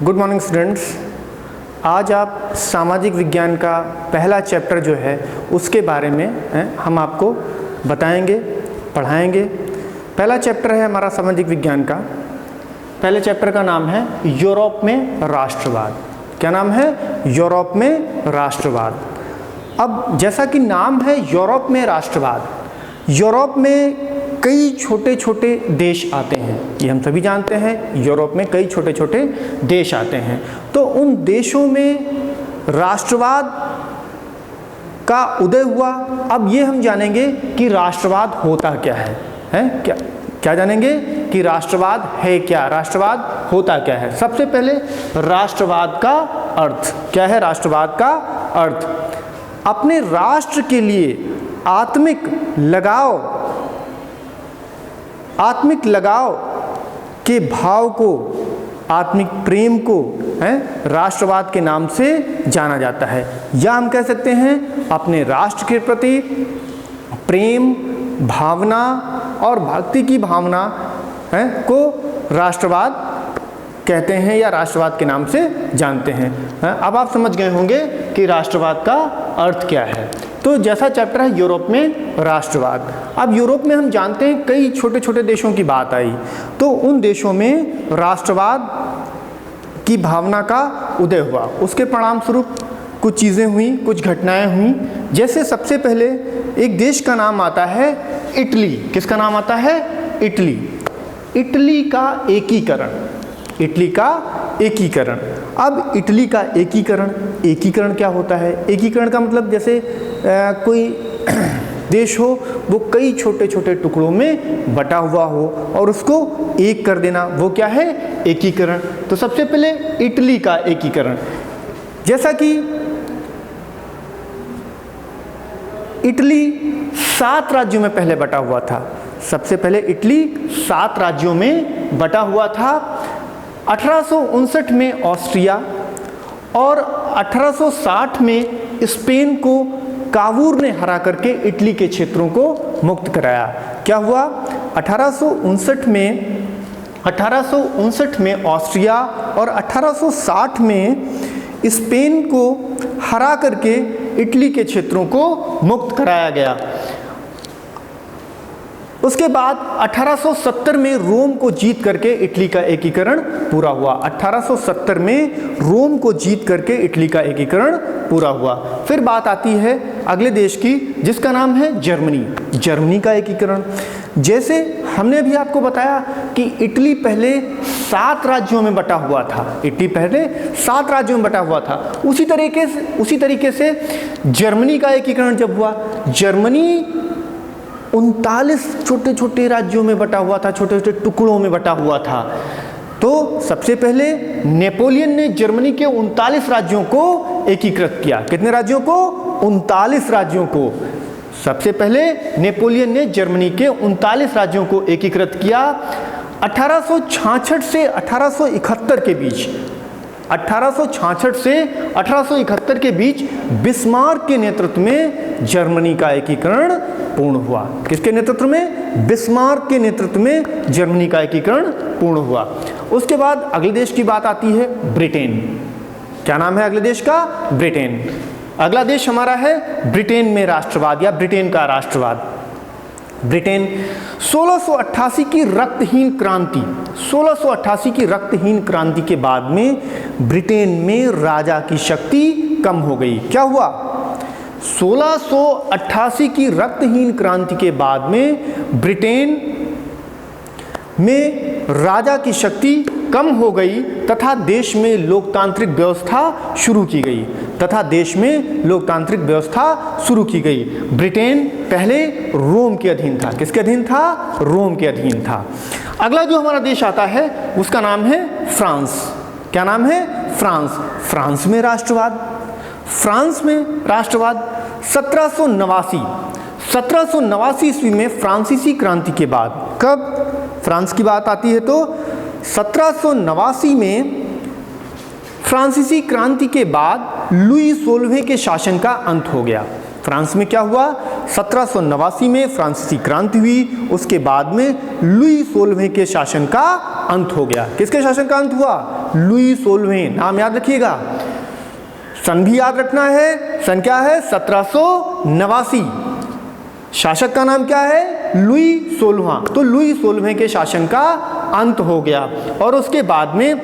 Good morning students. आज आप सामाजिक विज्ञान का पहला चैप्टर जो है उसके बारे में हम आपको बताएंगे, पढ़ाएंगे। पहला चैप्टर है हमारा सामाजिक विज्ञान का। पहले चैप्टर का नाम है यूरोप में राष्ट्रवाद। क्या नाम है? यूरोप में राष्ट्रवाद। अब जैसा कि नाम है यूरोप में राष्ट्रवाद, यूरोप में कई छोटे छोटे देश आते हैं, ये हम सभी जानते हैं। यूरोप में कई छोटे छोटे देश आते हैं, तो उन देशों में राष्ट्रवाद का उदय हुआ। अब ये हम जानेंगे कि राष्ट्रवाद होता क्या है क्या जानेंगे कि राष्ट्रवाद है क्या, राष्ट्रवाद होता क्या है। सबसे पहले राष्ट्रवाद का अर्थ क्या है? राष्ट्रवाद का अर्थ अपने राष्ट्र के लिए आत्मिक लगाव के भाव को, आत्मिक प्रेम को राष्ट्रवाद के नाम से जाना जाता है। या हम कह सकते हैं अपने राष्ट्र के प्रति प्रेम, भावना और भक्ति की भावना को राष्ट्रवाद कहते हैं या राष्ट्रवाद के नाम से जानते हैं। अब आप समझ गए होंगे कि राष्ट्रवाद का अर्थ क्या है। तो जैसा चैप्टर है यूरोप में राष्ट्रवाद। अब यूरोप में हम जानते हैं कई छोटे छोटे देशों की बात आई, तो उन देशों में राष्ट्रवाद की भावना का उदय हुआ। उसके परिणाम स्वरूप कुछ चीज़ें हुई, कुछ घटनाएं हुई। जैसे सबसे पहले एक देश का नाम आता है इटली। किसका नाम आता है? इटली। इटली का एकीकरण, इटली का एकीकरण। अब इटली का एकीकरण क्या होता है? एकीकरण का मतलब जैसे कोई देश हो, वो कई छोटे छोटे टुकड़ों में बटा हुआ हो और उसको एक कर देना, वो क्या है? एकीकरण। तो सबसे पहले इटली का एकीकरण, जैसा कि इटली 7 राज्यों में पहले बटा हुआ था। सबसे पहले इटली 7 राज्यों में बटा हुआ था। 1859 में ऑस्ट्रिया और 1860 में स्पेन को कावूर ने हरा करके इटली के क्षेत्रों को मुक्त कराया। क्या हुआ? 1859 में ऑस्ट्रिया और 1860 में स्पेन को हरा करके इटली के क्षेत्रों को मुक्त कराया गया। उसके बाद 1870 में रोम को जीत करके इटली का एकीकरण पूरा हुआ। 1870 में रोम को जीत करके इटली का एकीकरण पूरा हुआ। फिर बात आती है अगले देश की, जिसका नाम है जर्मनी। जर्मनी का एकीकरण, जैसे हमने अभी आपको बताया कि इटली पहले 7 राज्यों में बटा हुआ था। इटली पहले 7 राज्यों में बटा हुआ था। उसी तरीके से जर्मनी का एकीकरण जब हुआ, जर्मनी 39 छोटे छोटे राज्यों में बटा हुआ था, छोटे छोटे टुकड़ों में बटा हुआ था। तो सबसे पहले नेपोलियन ने जर्मनी के 39 राज्यों को एकीकृत किया। कितने राज्यों को? 39 राज्यों को। सबसे पहले नेपोलियन ने जर्मनी के 39 राज्यों को एकीकृत किया। 1866 से 1871 के बीच, 1866 से 1871 के बीच बिस्मार्क के नेतृत्व में जर्मनी का एकीकरण पूर्ण हुआ। किसके नेतृत्व में? बिस्मार्क के नेतृत्व में जर्मनी का एकीकरण पूर्ण हुआ। उसके बाद अगले देश की बात आती है ब्रिटेन। क्या नाम है अगले देश का? ब्रिटेन। अगला देश हमारा है ब्रिटेन में राष्ट्रवाद या ब्रिटेन का राष्ट्रवाद। ब्रिटेन 1688 की रक्तहीन क्रांति, 1688 की रक्तहीन क्रांति के बाद में ब्रिटेन में राजा की शक्ति कम हो गई। क्या हुआ? 1688 की रक्तहीन क्रांति के बाद में ब्रिटेन में राजा की शक्ति कम हो गई तथा देश में लोकतांत्रिक व्यवस्था शुरू की गई। ब्रिटेन पहले रोम के अधीन था। किसके अधीन था? रोम के अधीन था। अगला जो हमारा देश आता है उसका नाम है फ्रांस। क्या नाम है? फ्रांस। फ्रांस में राष्ट्रवाद। 1789 ईस्वी में फ्रांसीसी क्रांति के बाद, कब फ्रांस की बात आती है तो 1789 में फ्रांसीसी क्रांति के बाद लुई 16वें के शासन का अंत हो गया। फ्रांस में क्या हुआ? 1789 में फ्रांसीसी क्रांति हुई, उसके बाद में लुई 16वें के शासन का अंत हो गया। किसके शासन का अंत हुआ? लुई 16वें, नाम याद रखिएगा, सन भी याद रखना है। सन क्या है? 1789। शासक का नाम क्या है? लुई 16वां। तो लुई 16वें के शासन का अंत हो गया और उसके बाद में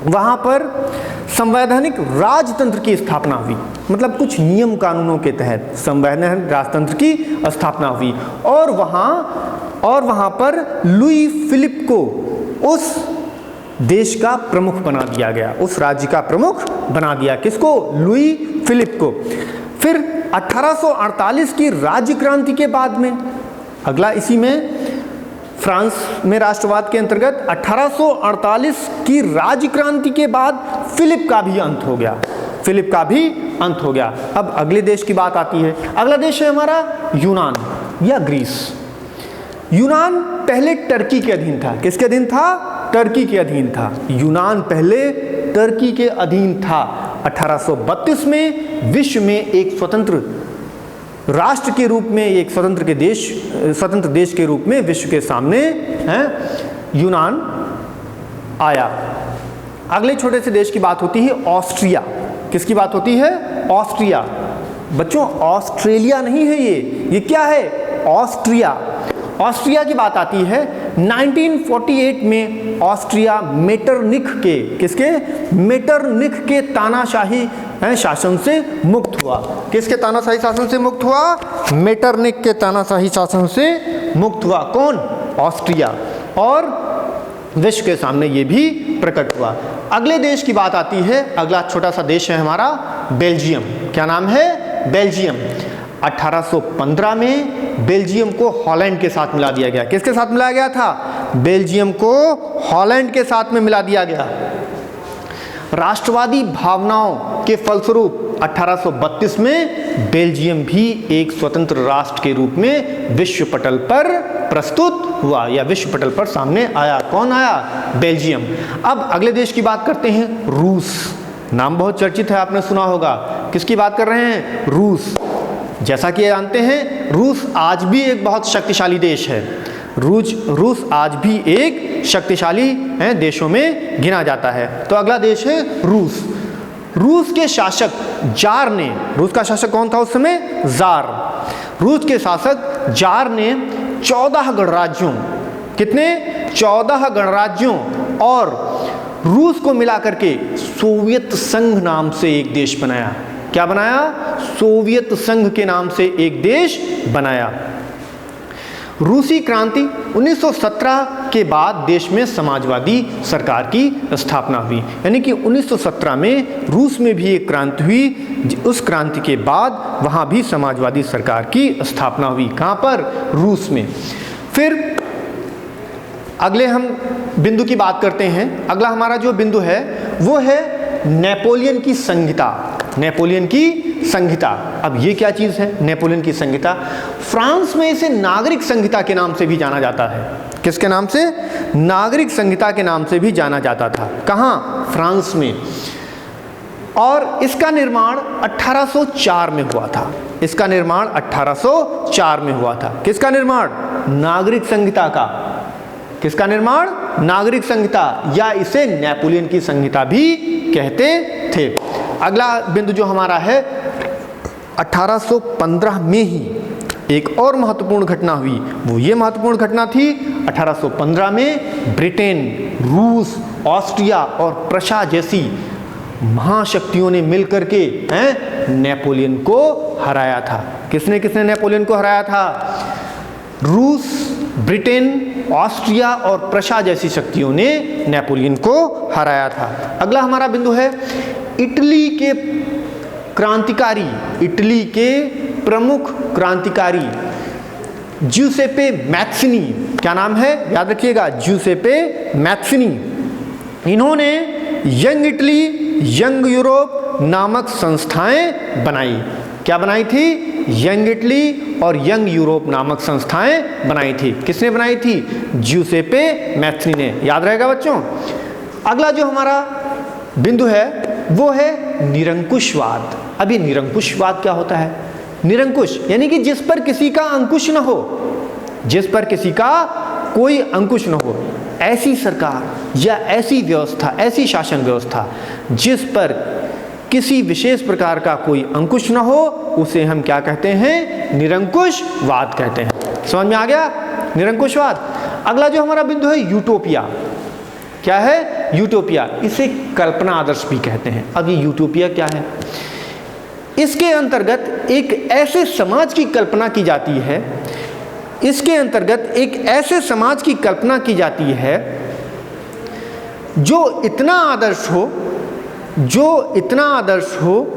वहाँ पर संवैधानिक राजतंत्र की स्थापना हुई। मतलब कुछ नियम कानूनों के तहत संवैधानिक राजतंत्र की स्थापना हुई और वहाँ पर लुई फिलिप को उस देश का प्रमुख बना दिया गया, उस राज्य का प्रमुख बना दिया। किसको? लुई फिलिप को। फिर 1848 की राज्य क्रांति के बाद में, अगला इसी में फ्रांस में राष्ट्रवाद के अंतर्गत 1848 की राज्य क्रांति के बाद फिलिप का भी अंत हो गया। फिलिप का भी अंत हो गया। अब अगले देश की बात आती है। अगला देश है हमारा यूनान या ग्रीस। यूनान पहले टर्की के अधीन था। किसके अधीन था? टर्की के अधीन था। यूनान पहले टर्की के अधीन था। 1832 में विश्व में एक स्वतंत्र राष्ट्र के रूप में, एक स्वतंत्र देश के रूप में विश्व के सामने यूनान आया। अगले छोटे से देश की बात होती है ऑस्ट्रिया। किसकी बात होती है? ऑस्ट्रिया। बच्चों ऑस्ट्रेलिया नहीं है ये क्या है? ऑस्ट्रिया। ऑस्ट्रिया की बात आती है। 1948 में ऑस्ट्रिया मेटरनिख के, किसके? मेटरनिख के तानाशाही शासन से मुक्त हुआ। किसके तानाशाही शासन से मुक्त हुआ? मेटरनिख के तानाशाही शासन से मुक्त हुआ। कौन? ऑस्ट्रिया। और विश्व के सामने ये भी प्रकट हुआ। अगले देश की बात आती है। अगला छोटा सा देश है हमारा बेल्जियम। क्या नाम है? बेल्जियम। 1815 में बेल्जियम को हॉलैंड के साथ मिला दिया गया। किसके साथ मिलाया गया था? बेल्जियम को हॉलैंड के साथ में मिला दिया गया। राष्ट्रवादी भावनाओं के फलस्वरूप 1832 में बेल्जियम भी एक स्वतंत्र राष्ट्र के रूप में विश्व पटल पर प्रस्तुत हुआ या विश्व पटल पर सामने आया। कौन आया? बेल्जियम। अब अगले देश की बात करते हैं, रूस। नाम बहुत चर्चित है, आपने सुना होगा। किसकी बात कर रहे हैं? रूस। जैसा कि जानते हैं रूस आज भी एक बहुत शक्तिशाली देश है। रूस आज भी एक शक्तिशाली देशों में गिना जाता है। तो अगला देश है रूस। रूस के शासक जार ने, रूस का शासक कौन था उस समय? जार। रूस के शासक जार ने 14 गणराज्यों, कितने? 14 गणराज्यों और रूस को मिलाकर के सोवियत संघ नाम से एक देश बनाया। क्या बनाया? सोवियत संघ के नाम से एक देश बनाया। रूसी क्रांति 1917 के बाद देश में समाजवादी सरकार की स्थापना हुई। यानी कि 1917 में रूस में भी एक क्रांति हुई। उस क्रांति के बाद वहाँ भी समाजवादी सरकार की स्थापना हुई। कहाँ पर? रूस में। फिर अगले हम बिंदु की बात करते हैं। अगला हमारा जो बिंदु है वो है नेपोलियन की संहिता। नेपोलियन की संहिता। अब ये क्या चीज़ है? नेपोलियन की संहिता। फ्रांस में इसे नागरिक संहिता के नाम से भी जाना जाता है। किसके नाम से? नागरिक संहिता के नाम से भी जाना जाता था। कहाँ? फ्रांस में। और इसका निर्माण 1804 में हुआ था। इसका निर्माण 1804 में हुआ था। किसका निर्माण? नागरिक संहिता का। किसका निर्माण? नागरिक संहिता, या इसे नेपोलियन की संहिता भी कहते थे। अगला बिंदु जो हमारा है 1815 में ही एक और महत्वपूर्ण घटना हुई। वो ये महत्वपूर्ण घटना थी 1815 में ब्रिटेन, रूस, ऑस्ट्रिया और प्रशा जैसी महाशक्तियों ने मिलकर के नेपोलियन को हराया था। किसने किसने नेपोलियन को हराया था? रूस, ब्रिटेन, ऑस्ट्रिया और प्रशा जैसी शक्तियों ने नेपोलियन को हराया था। अगला हमारा बिंदु है इटली के क्रांतिकारी, इटली के प्रमुख क्रांतिकारी ज्यूसेप्पे मैक्सिनी। क्या नाम है? याद रखिएगा, ज्यूसेप्पे मैक्सिनी। इन्होंने यंग इटली, यंग यूरोप नामक संस्थाएं बनाई। क्या बनाई थी? यंग इटली और यंग यूरोप नामक संस्थाएं बनाई थी। किसने बनाई थी? ज्यूसेप्पे मैक्सिनी ने। याद रहेगा बच्चों। अगला जो हमारा बिंदु है वो है निरंकुशवाद। अभी निरंकुशवाद क्या होता है? निरंकुश यानी कि जिस पर किसी का अंकुश न हो, जिस पर किसी का कोई अंकुश न हो, ऐसी सरकार या ऐसी व्यवस्था, ऐसी शासन व्यवस्था जिस पर किसी विशेष प्रकार का कोई अंकुश न हो, उसे हम क्या कहते हैं? निरंकुशवाद कहते हैं। समझ में आ गया? निरंकुशवाद। अगला जो हमारा बिंदु है यूटोपिया। क्या है? यूटोपिया। इसे कल्पना आदर्श भी कहते हैं। अब ये यूटोपिया क्या है? इसके अंतर्गत एक ऐसे समाज की कल्पना की जाती है, इसके अंतर्गत एक ऐसे समाज की कल्पना की जाती है जो इतना आदर्श हो, जो इतना आदर्श हो।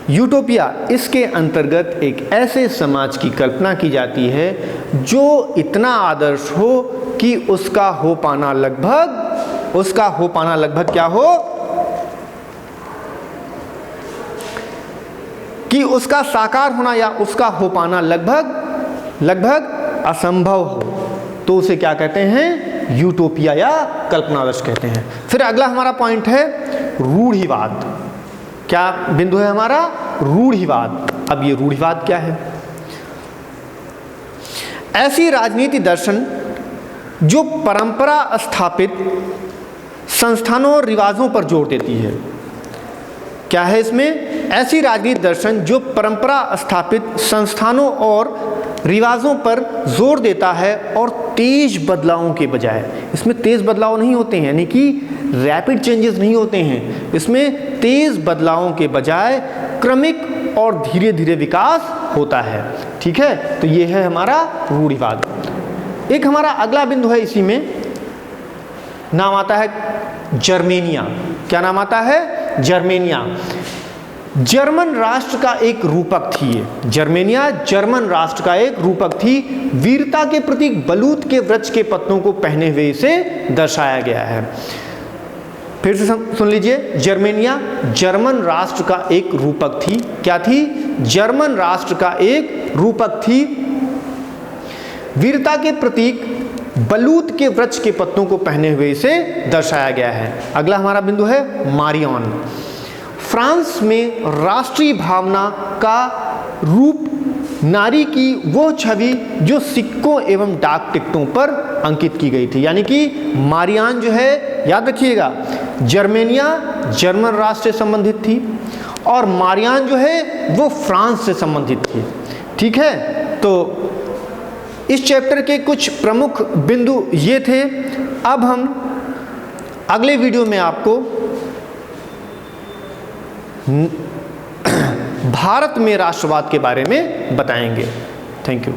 यूटोपिया, इसके अंतर्गत एक ऐसे समाज की कल्पना की जाती है जो इतना आदर्श हो कि उसका हो पाना लगभग क्या हो? कि उसका साकार होना या उसका हो पाना लगभग असंभव हो, तो उसे क्या कहते हैं? यूटोपिया या कल्पना आदर्श कहते हैं। फिर अगला हमारा पॉइंट है रूढ़िवाद। क्या बिंदु है हमारा? रूढ़िवाद। अब ये रूढ़िवाद क्या है? ऐसी राजनीति दर्शन जो परंपरा स्थापित संस्थानों और रिवाजों पर जोर देती है। क्या है इसमें? ऐसी राजनीति दर्शन जो परंपरा स्थापित संस्थानों और रिवाजों पर जोर देता है और तेज बदलावों के बजाय, इसमें तेज बदलाव नहीं होते हैं, यानी कि रैपिड चेंजेस नहीं होते हैं, इसमें तेज बदलावों के बजाय क्रमिक और धीरे धीरे विकास होता है। ठीक है, तो ये है हमारा रूढ़िवाद। एक हमारा अगला बिंदु है, इसी में नाम आता है जर्मेनिया। क्या नाम आता है? जर्मेनिया। जर्मन राष्ट्र का एक रूपक थी ये। जर्मेनिया जर्मन राष्ट्र का एक रूपक थी। वीरता के प्रतीक बलूत के वृक्ष के पत्तों को पहने हुए इसे दर्शाया गया है। फिर से सुन लीजिए, जर्मेनिया जर्मन राष्ट्र का एक रूपक थी। क्या थी? जर्मन राष्ट्र का एक रूपक थी। वीरता के प्रतीक बलूत के वृक्ष के पत्तों को पहने हुए इसे दर्शाया गया है। अगला हमारा बिंदु है मारियन। फ्रांस में राष्ट्रीय भावना का रूप नारी की वो छवि जो सिक्कों एवं डाक टिकटों पर अंकित की गई थी। यानी कि मारियन जो है, याद रखिएगा, जर्मेनिया जर्मन राष्ट्र से संबंधित थी और मारियन जो है वो फ्रांस से संबंधित थी। ठीक है, तो इस चैप्टर के कुछ प्रमुख बिंदु ये थे। अब हम अगले वीडियो में आपको भारत में राष्ट्रवाद के बारे में बताएंगे। Thank you.